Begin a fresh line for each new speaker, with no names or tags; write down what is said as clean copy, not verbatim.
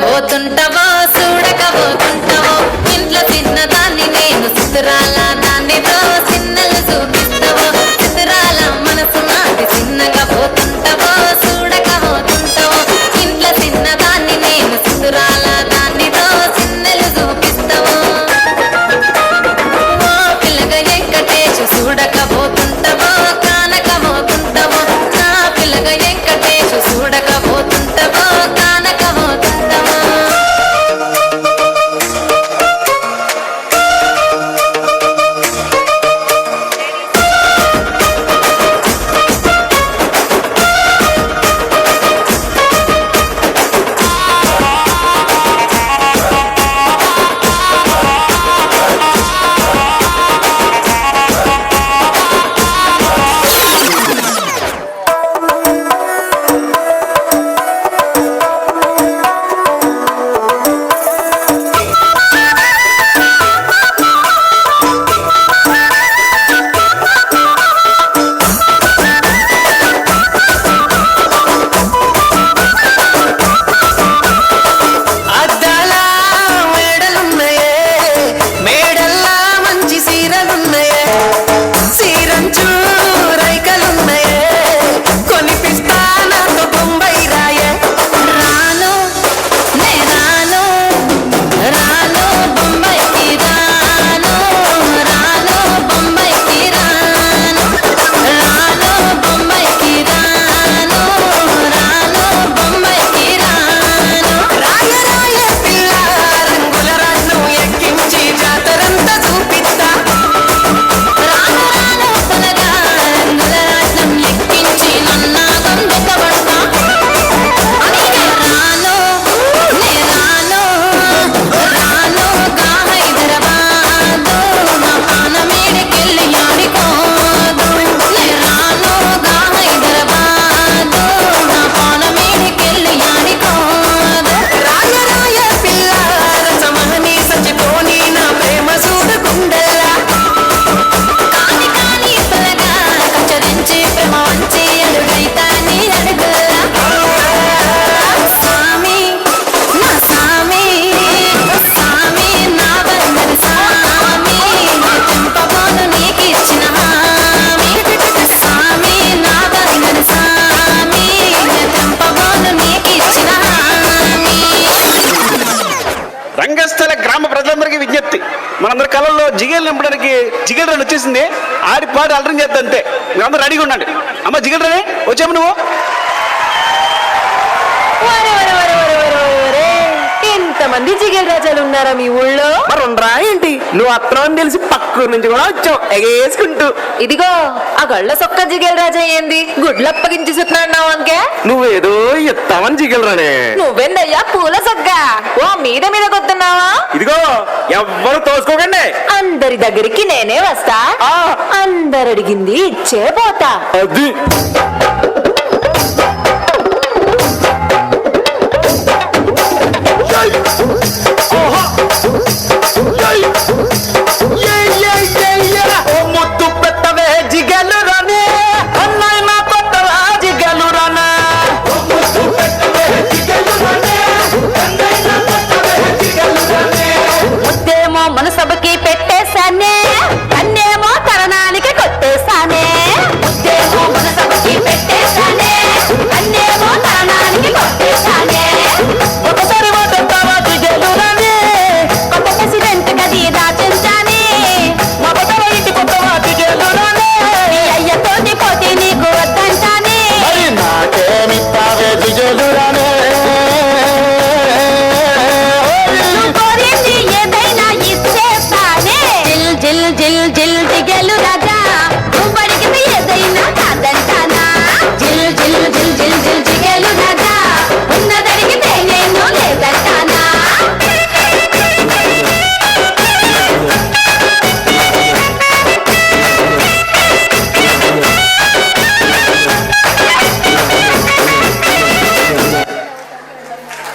పోతుంటావో చూడకపోతుంటావో ఇంట్లో చిన్నదాన్ని నేను సుతురాల దాన్నితో సిన్నలు చూపిస్తావో సుతురాల మనసు నాది చిన్నగా పోతుంటావో చూడకపోతుంటావో ఇంట్లో చిన్నదాన్ని నేను సుతురాల దాన్నితో సిన్నలు చూపిస్తావో ఓ పిల్లగా వెంకటేశు చూడకపోతుంటావో కానకపోతుంటావో నా పిల్లగా వెంకటేశు చూడకపోతుంటావో కానకపోతుంటావో
రంగస్థల గ్రామ ప్రజలందరికీ విజ్ఞప్తి, మనందరి కళల్లో జిగేలు నింపడానికి జిగేల్ రన్ వచ్చేసింది. ఆడి పాట అల్టరం చేద్దాం అంతే. మీరందరూ రెడీగా ఉండండి. అమ్మ జిగేల్ రన్ వచ్చాము నువ్వు.
ఎంతమంది జిగేల్ రాజాలు ఉన్నారా మీ ఊళ్ళో?
మరి ఉండరా ఏంటి? నువ్వు అత్తనం తెలిసి పక్కూరు నుంచి కూడా వచ్చావు ఎగేసుకుంటూ.
ఇదిగో ఆ గళ్ళ సొక్క జిగేల్ రాజా ఏంది గుడ్లప్పగించి చెప్తున్నావు అంకే?
నువ్వేదో ఎత్తామని జిగలరానే.
నువ్వెందయ్యా పూల సొక్క ఓ మీద మీద కొత్తున్నావా?
ఇదిగో ఎవ్వరు తోసుకోకండి,
అందరి దగ్గరికి నేనే వస్తా, అందరు అడిగింది ఇచ్చే పోతా.
అది